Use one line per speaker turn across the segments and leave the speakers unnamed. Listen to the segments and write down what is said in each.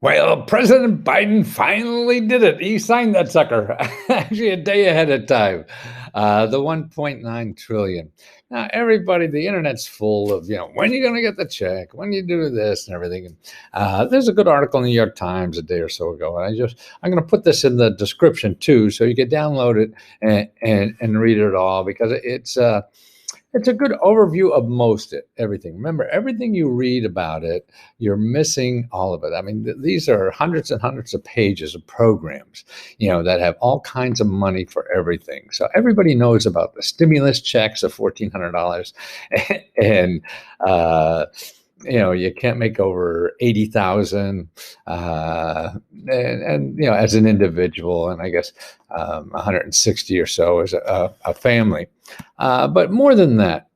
Well, President Biden finally did it. He signed that sucker, actually a day ahead of time. The 1.9 trillion. Now, everybody, the internet's full of, when are you going to get the check? When you do this and everything. And, there's a good article in the New York Times a day or so ago, and I'm going to put this in the description too, so you can download it and read it all because it's a good overview of everything. Remember, everything you read about it, you're missing all of it. I mean, these are hundreds and hundreds of pages of programs, that have all kinds of money for everything. So everybody knows about the stimulus checks of $1,400 and, you can't make over 80,000, as an individual, and I guess 160 or so as a family. But more than that,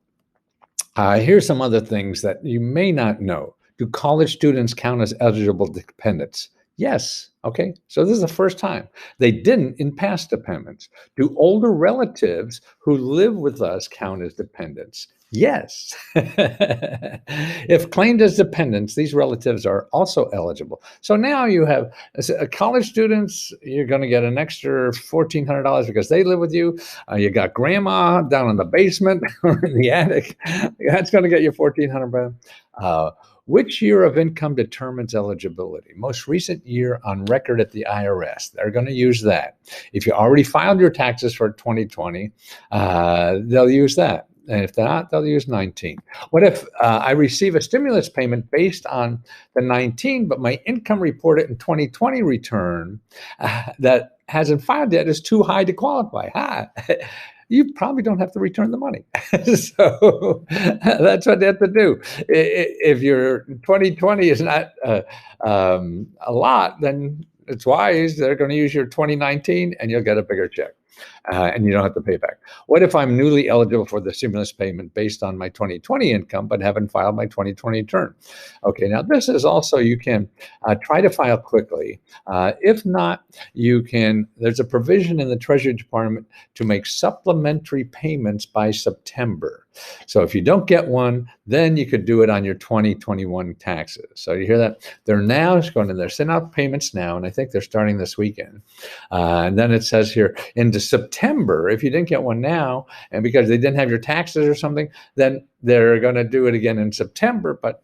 here's some other things that you may not know. Do college students count as eligible dependents? Yes. Okay. So this is the first time. They didn't in past dependents. Do older relatives who live with us count as dependents? Yes. If claimed as dependents, these relatives are also eligible. So now you have college students, you're going to get an extra $1,400 because they live with you. You got grandma down in the basement or in the attic. That's going to get you $1,400. Which year of income determines eligibility? Most recent year on record at the IRS. They're going to use that. If you already filed your taxes for 2020, they'll use that. And if not, they'll use 19. What if I receive a stimulus payment based on the 19, but my income reported in 2020 return that hasn't filed yet is too high to qualify? You probably don't have to return the money. So that's what they have to do. If your 2020 is not a lot, then it's wise. They're going to use your 2019 and you'll get a bigger check. And you don't have to pay back. What if I'm newly eligible for the stimulus payment based on my 2020 income, but haven't filed my 2020 return? Okay, now this is also, you can try to file quickly. If not, there's a provision in the Treasury Department to make supplementary payments by September. So if you don't get one, then you could do it on your 2021 taxes. So you hear that? They're sending out payments now, and I think they're starting this weekend. And then it says here, into September, if you didn't get one now, and because they didn't have your taxes or something, then they're going to do it again in September. But,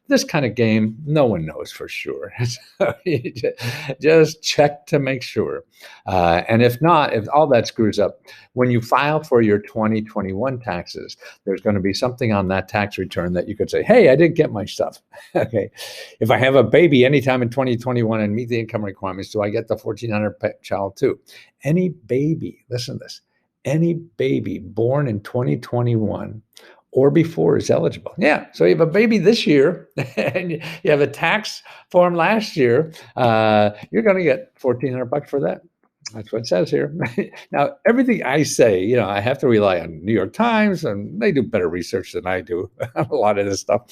this kind of game, no one knows for sure. So you just check to make sure. And if not, if all that screws up, when you file for your 2021 taxes, there's going to be something on that tax return that you could say, hey, I didn't get my stuff. Okay. If I have a baby anytime in 2021 and meet the income requirements, do I get the $1,400 child too? Any baby, listen to this, any baby born in 2021 or before is eligible. Yeah. So you have a baby this year and you have a tax form last year. You're going to get $1,400 for that. That's what it says here. Now, everything I say, I have to rely on New York Times, and they do better research than I do on a lot of this stuff,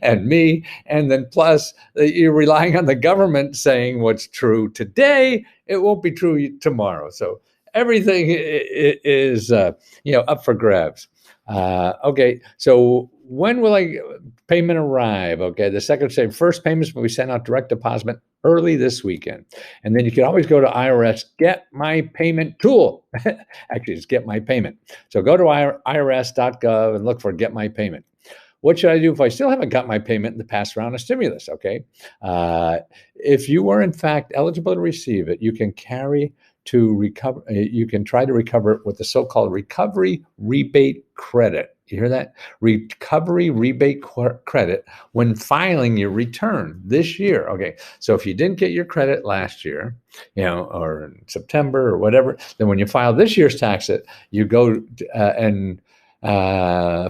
and me. And then plus, you're relying on the government saying what's true today. It won't be true tomorrow. So everything is, up for grabs. Okay, so when will payment arrive? Okay, the Secretary first payments will be sent out direct deposit early this weekend. And then you can always go to IRS Get My Payment tool. Actually, it's Get My Payment. So go to irs.gov and look for Get My Payment. What should I do if I still haven't got my payment in the past round of stimulus? Okay, if you were in fact eligible to receive it, you can you can try to recover it with the so-called recovery rebate credit. You hear that? Recovery rebate credit when filing your return this year. Okay, so if you didn't get your credit last year, or in September or whatever, then when you file this year's tax, you go and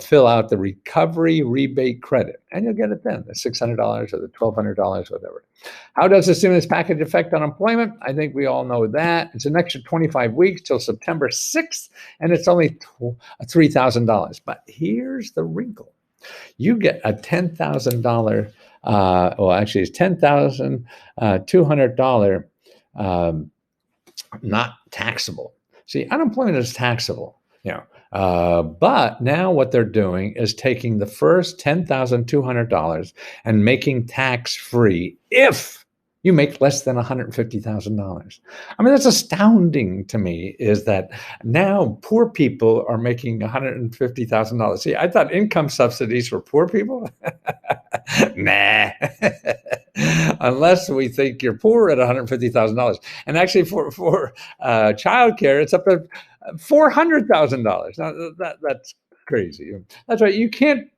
fill out the recovery rebate credit, and you'll get it then, the $600 or the $1,200, whatever. How does the stimulus package affect unemployment? I think we all know that. It's an extra 25 weeks till September 6th, and it's only $3,000. But here's the wrinkle. You get a $10,000, actually it's $10,200 not taxable. See, unemployment is taxable, but now what they're doing is taking the first $10,200 and making tax-free if you make less than $150,000. I mean, that's astounding to me, is that now poor people are making $150,000. See, I thought income subsidies for poor people. Nah. Unless we think you're poor at $150,000. And actually for childcare, it's up to $400,000. Now that's crazy. That's right. You can't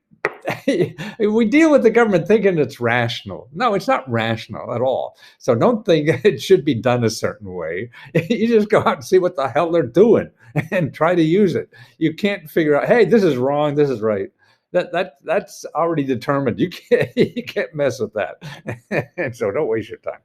we deal with the government thinking it's rational. No, it's not rational at all. So don't think it should be done a certain way. You just go out and see what the hell they're doing and try to use it. You can't figure out, hey, this is wrong, this is right. That's already determined. You can't mess with that. And so don't waste your time.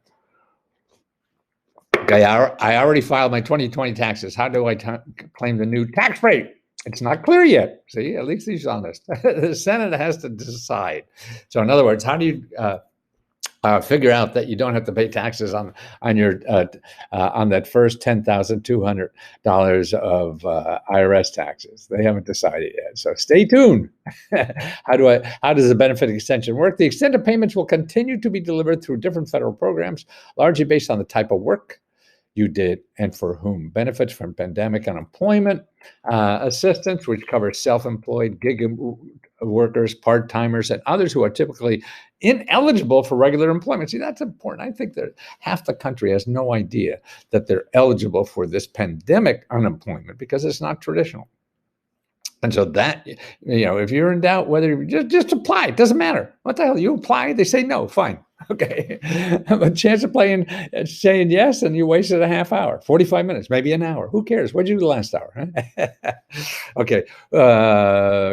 Okay, I already filed my 2020 taxes. How do I claim the new tax rate? It's not clear yet. See, at least he's honest. The Senate has to decide. So, in other words, how do you figure out that you don't have to pay taxes on your on that first $10,200 of IRS taxes? They haven't decided yet. So, stay tuned. How does the benefit extension work? The extended payments will continue to be delivered through different federal programs, largely based on the type of work you did and for whom. Benefits from pandemic unemployment assistance, which covers self-employed gig workers, part-timers, and others who are typically ineligible for regular employment. See, that's important. I think that half the country has no idea that they're eligible for this pandemic unemployment because it's not traditional. And so that, if you're in doubt whether you just apply, it doesn't matter. What the hell? You apply, they say no, fine. Okay. A chance of saying yes, and you wasted a half hour, 45 minutes, maybe an hour. Who cares? What did you do the last hour? Okay.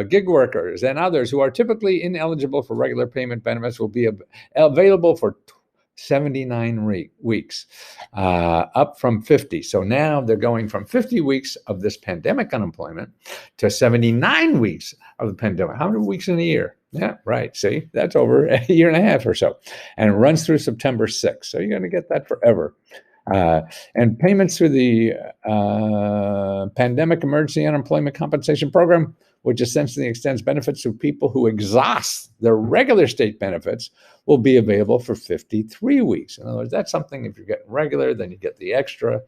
Gig workers and others who are typically ineligible for regular payment benefits will be available for 79 weeks, up from 50. So now they're going from 50 weeks of this pandemic unemployment to 79 weeks of the pandemic. How many weeks in a year? Yeah, right. See, that's over a year and a half or so. And it runs through September 6th. So you're going to get that forever. And payments through the Pandemic Emergency Unemployment Compensation Program, which essentially extends benefits to people who exhaust their regular state benefits, will be available for 53 weeks. In other words, that's something, if you're getting regular, then you get the extra.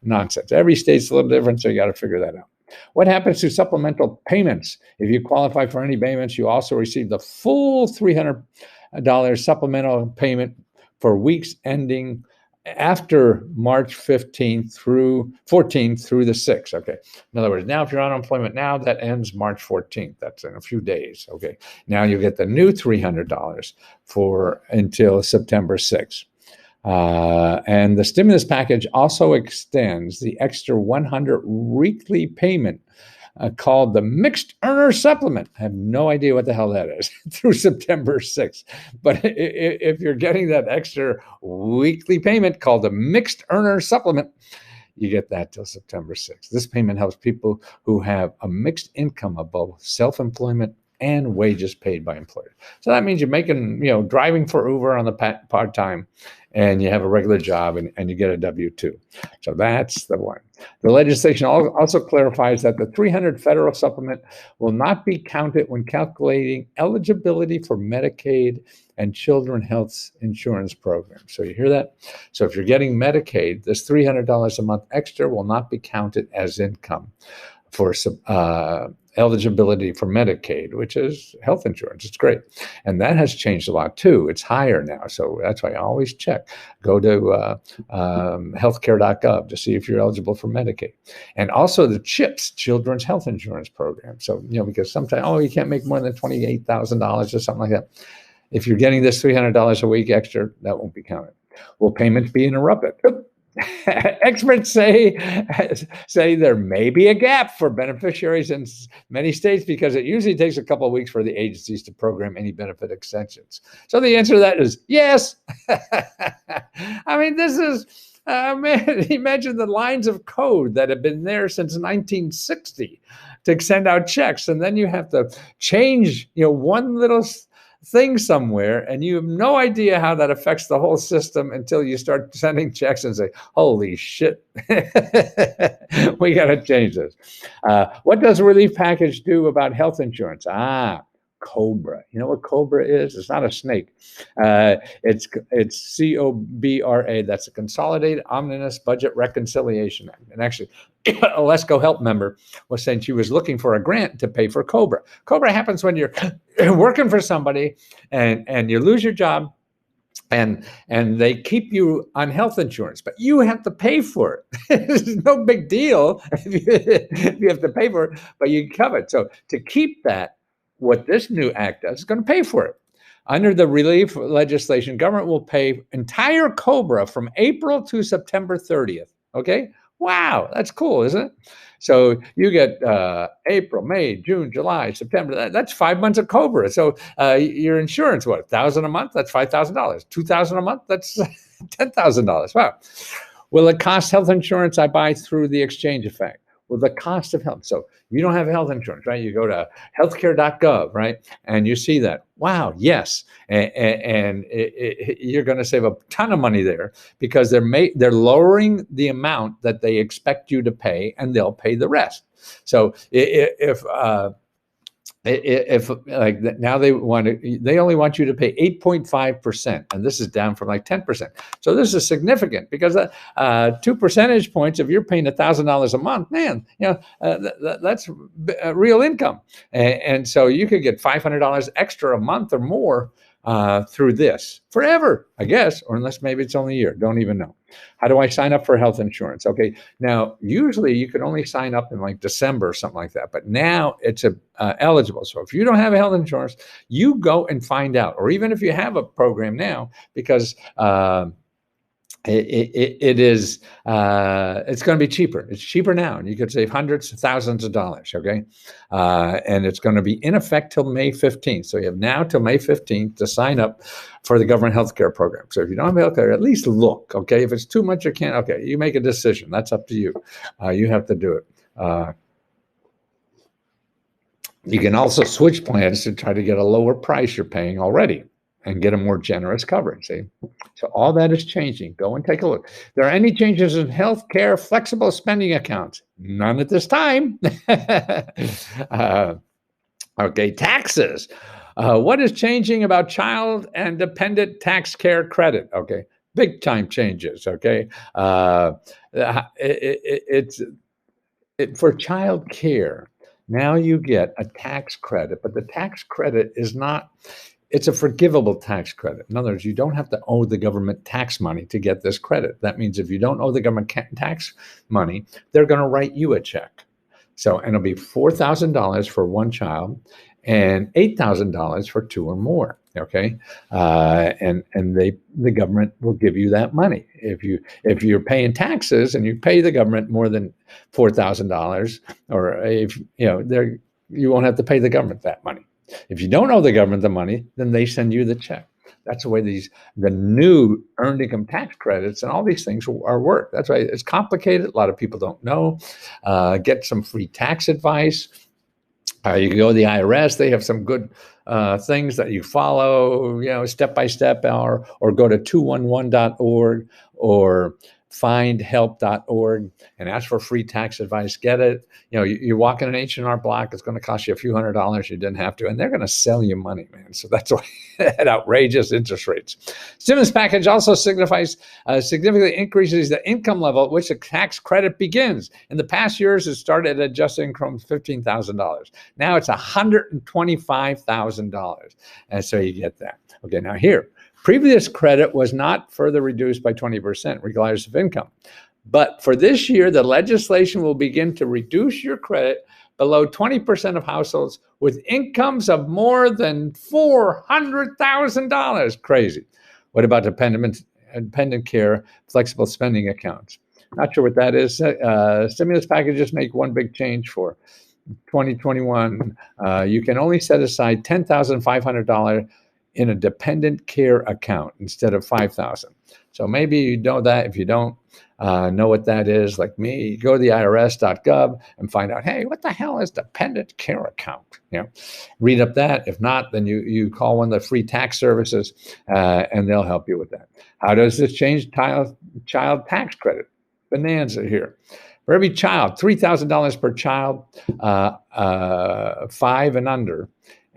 Nonsense. Every state's a little different, so you got to figure that out. What happens to supplemental payments? If you qualify for any payments, you also receive the full $300 supplemental payment for weeks ending after March 14th through the 6th. Okay. In other words, now if you're on unemployment now, that ends March 14th. That's in a few days. Okay. Now you get the new $300 for until September 6th. And the stimulus package also extends the extra 100 weekly payment called the Mixed Earner Supplement. I have no idea what the hell that is through September 6th. But if you're getting that extra weekly payment called the Mixed Earner Supplement, you get that till September 6th. This payment helps people who have a mixed income of both self-employment and wages paid by employers. So that means you're making, driving for Uber on the part-time, and you have a regular job and you get a W-2. So that's the one. The legislation also clarifies that the $300 federal supplement will not be counted when calculating eligibility for Medicaid and children health insurance programs. So you hear that? So if you're getting Medicaid, this $300 a month extra will not be counted as income for eligibility for Medicaid, which is health insurance. It's great. And that has changed a lot too. It's higher now. So that's why I always check. Go to healthcare.gov to see if you're eligible for Medicaid. And also the CHIPS, Children's Health Insurance Program. So, because sometimes, you can't make more than $28,000 or something like that. If you're getting this $300 a week extra, that won't be counted. Will payments be interrupted? Experts say there may be a gap for beneficiaries in many states because it usually takes a couple of weeks for the agencies to program any benefit extensions. So the answer to that is yes. I mean, this is, imagine the lines of code that have been there since 1960 to send out checks. And then you have to change, one little thing somewhere, and you have no idea how that affects the whole system until you start sending checks and say, holy shit, we got to change this. What does the relief package do about health insurance? COBRA. You know what COBRA is? It's not a snake. It's COBRA. That's a Consolidated Omnibus Budget Reconciliation Act. And actually, a Lesco Help member was saying she was looking for a grant to pay for COBRA. COBRA happens when you're working for somebody and you lose your job, and they keep you on health insurance, but you have to pay for it. It's no big deal if you have to pay for it, but you cover it. So to keep that, what this new act does is going to pay for it. Under the relief legislation, government will pay entire COBRA from April to September 30th. Okay? Wow, that's cool, isn't it? So you get April, May, June, July, September. That's 5 months of COBRA. So your insurance, what, $1,000 a month? That's $5,000. $2,000 a month? That's $10,000. Wow. Will it cost health insurance I buy through the exchange effect? Well, the cost of health. So you don't have health insurance, right? You go to healthcare.gov, right? And you see that. Wow, yes. And you're going to save a ton of money there because they're lowering the amount that they expect you to pay, and they'll pay the rest. So if like now they only want you to pay 8.5%, and this is down from like 10%. So this is significant because 2 percentage points, if you're paying $1,000 a month, man, that's real income. And so you could get $500 extra a month or more through this forever, I guess, or unless maybe it's only a year. Don't even know. How do I sign up for health insurance? Okay, now usually you can only sign up in like December or something like that, but now it's eligible. So if you don't have health insurance, you go and find out, or even if you have a program now, because it's going to be cheaper. It's cheaper now, and you could save hundreds of thousands of dollars. Okay, and it's going to be in effect till May 15th. So you have now till May 15th to sign up for the government healthcare program. So if you don't have healthcare, at least look. Okay, if it's too much, you can't. Okay, you make a decision. That's up to you. You have to do it. You can also switch plans to try to get a lower price you're paying already and get a more generous coverage. See? So all that is changing. Go and take a look. There are any changes in healthcare flexible spending accounts? None at this time. Okay, taxes. What is changing about child and dependent tax care credit? Okay, big time changes. Okay, it's for child care. Now you get a tax credit, but the tax credit is not. It's a forgivable tax credit. In other words, you don't have to owe the government tax money to get this credit. That means if you don't owe the government tax money, they're going to write you a check. So, and it'll be $4,000 for one child and $8,000 for two or more. Okay, and the government will give you that money if you're paying taxes and you pay the government more than $4,000, or if you won't have to pay the government that money. If you don't owe the government the money, then they send you the check. That's the way the new earned income tax credits and all these things are work. That's why it's complicated. A lot of people don't know. Get some free tax advice. You can go to the IRS. They have some good things that you follow, step by step, or go to 211.org or findhelp.org and ask for free tax advice. Get it. You walk in an H&R Block, it's going to cost you a few $100s you didn't have to, and they're going to sell you money, man. So that's why at outrageous interest rates. Stimulus package also significantly increases the income level at which the tax credit begins. In the past years, it started at just income $15,000. Now it's $125,000, and so you get that. Okay, now here. Previous credit was not further reduced by 20% regardless of income. But for this year, the legislation will begin to reduce your credit below 20% of households with incomes of more than $400,000. Crazy. What about dependent care flexible spending accounts? Not sure what that is. Stimulus packages make one big change for 2021. You can only set aside $10,500 in a dependent care account instead of $5,000. So maybe you know that. If you don't know what that is, like me, go to the IRS.gov and find out, hey, what the hell is dependent care account? Read up that. If not, then you call one of the free tax services and they'll help you with that. How does this change child tax credit? Bonanza here. For every child, $3,000 per child, 5 and under,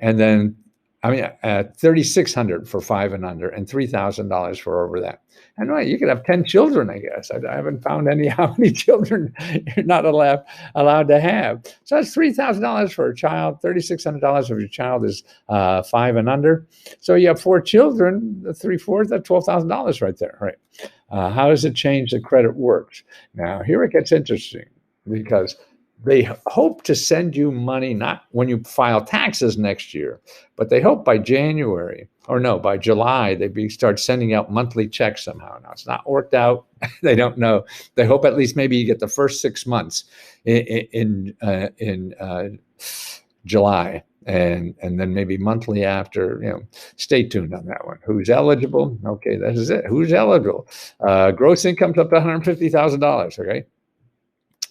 and then 3,600 for 5 and under, and $3,000 for over that. And right, you could have 10 children, I guess. I haven't found how many children you're not allowed to have. So that's $3,000 for a child. $3,600 if your child is 5 and under. So you have 4 children, 3/4, that's $12,000 right there, right? How does it change the credit works? Now, here it gets interesting, because they hope to send you money not when you file taxes next year, but they hope by January, or no, by July, they start sending out monthly checks somehow. Now, it's not worked out. They don't know. They hope at least maybe you get the first 6 months in July, and then maybe monthly after. Stay tuned on that one. Who's eligible? Okay, that is it. Who's eligible? Gross income's up to $150,000. Okay.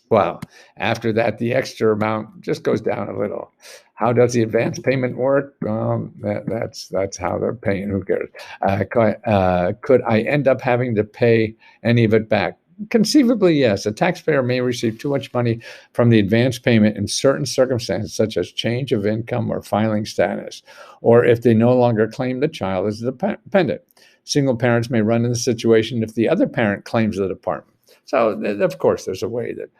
Wow. After that, the extra amount just goes down a little. How does the advance payment work? That's how they're paying. Who cares? Could I end up having to pay any of it back? Conceivably, yes. A taxpayer may receive too much money from the advance payment in certain circumstances, such as change of income or filing status, or if they no longer claim the child as a dependent. Single parents may run into the situation if the other parent claims the department. So, of course, there's a way that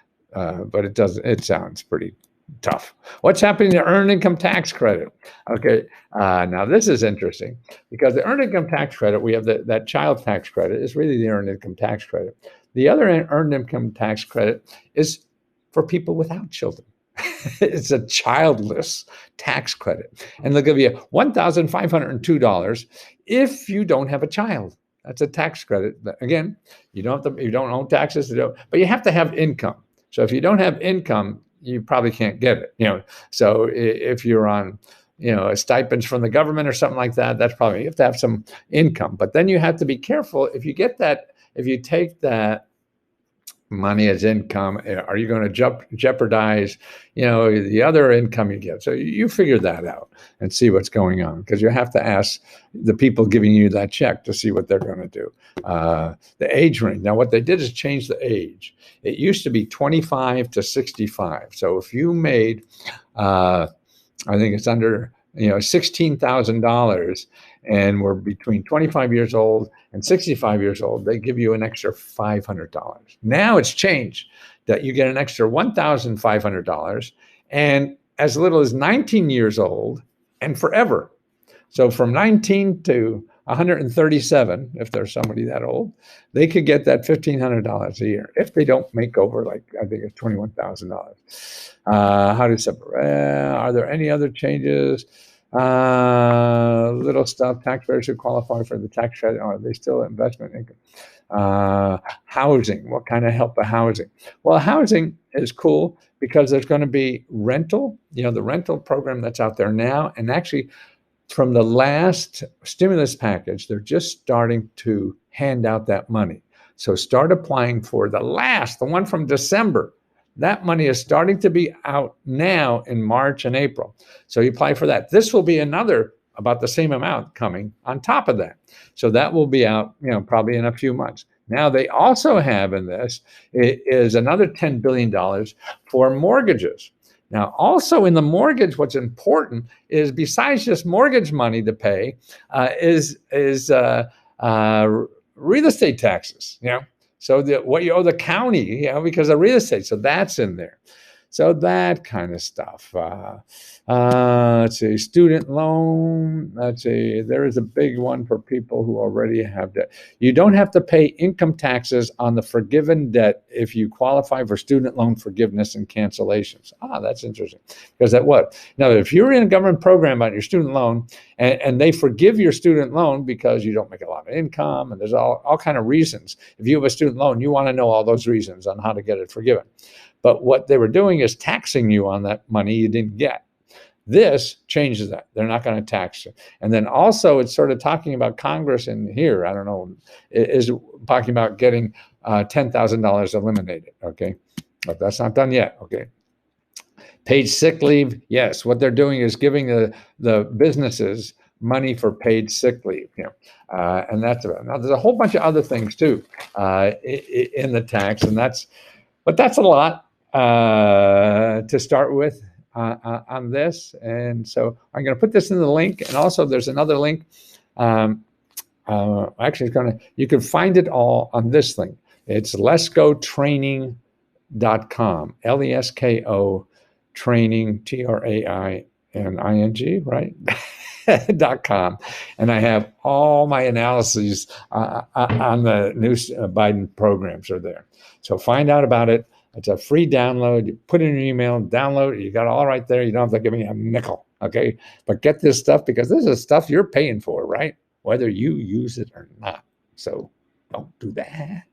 but it sounds pretty tough. What's happening to earned income tax credit? Okay, now this is interesting, because the earned income tax credit, we have that child tax credit is really the earned income tax credit. The other earned income tax credit is for people without children. It's a childless tax credit, and they'll give you $1,502 if you don't have a child. That's a tax credit. Again, you don't owe taxes, but you have to have income. So if you don't have income, you probably can't get it. So if you're on, stipends from the government or something like that, that's probably, you have to have some income. But then you have to be careful if you take that money as income, are you going to jeopardize, the other income you get? So you figure that out and see what's going on, because you have to ask the people giving you that check to see what they're going to do. The age range. Now, what they did is change the age. It used to be 25 to 65. So if you made, I think it's under, $16,000, and we're between 25 years old and 65 years old, they give you an extra $500. Now it's changed that you get an extra $1,500, and as little as 19 years old and forever. So from 19 to 137, if there's somebody that old, they could get that $1,500 a year if they don't make over, like, I think it's $21,000. How to separate? Are there any other changes? Little stuff. Taxpayers who qualify for the tax credit, are they still investment income? Housing. What kind of help for housing? Well, housing is cool because there's going to be rental. The rental program that's out there now, and actually, from the last stimulus package, they're just starting to hand out that money. So start applying for the one from December. That money is starting to be out now in March and April. So you apply for that. This will be another about the same amount coming on top of that. So that will be out, probably in a few months. Now they also have in this is another $10 billion for mortgages. Now, also in the mortgage, what's important is, besides just mortgage money to pay, is real estate taxes. So what you owe the county, because of real estate. So that's in there. So that kind of stuff. Let's see, student loan. Let's see, there is a big one for people who already have debt. You don't have to pay income taxes on the forgiven debt if you qualify for student loan forgiveness and cancellations. That's interesting. Because that what? Now, if you're in a government program on your student loan, and they forgive your student loan because you don't make a lot of income, and there's all kind of reasons. If you have a student loan, you want to know all those reasons on how to get it forgiven. But what they were doing is taxing you on that money you didn't get. This changes that. They're not going to tax you. And then also it's sort of talking about Congress in here, I don't know, is talking about getting $10,000 eliminated, okay? But that's not done yet, okay? Paid sick leave, yes. What they're doing is giving the businesses money for paid sick leave, and that's about it. Now, there's a whole bunch of other things too in the tax, but that's a lot to start with. on this. And so I'm going to put this in the link. And also there's another link. Actually, you can find it all on this link. It's lesgotraining.com, LESKO training, TRAINING, right? .com. And I have all my analyses on the new Biden programs are there. So find out about it. It's a free download. You put it in your email, download it. You got it all right there. You don't have to give me a nickel, okay? But get this stuff because this is stuff you're paying for, right? Whether you use it or not. So don't do that.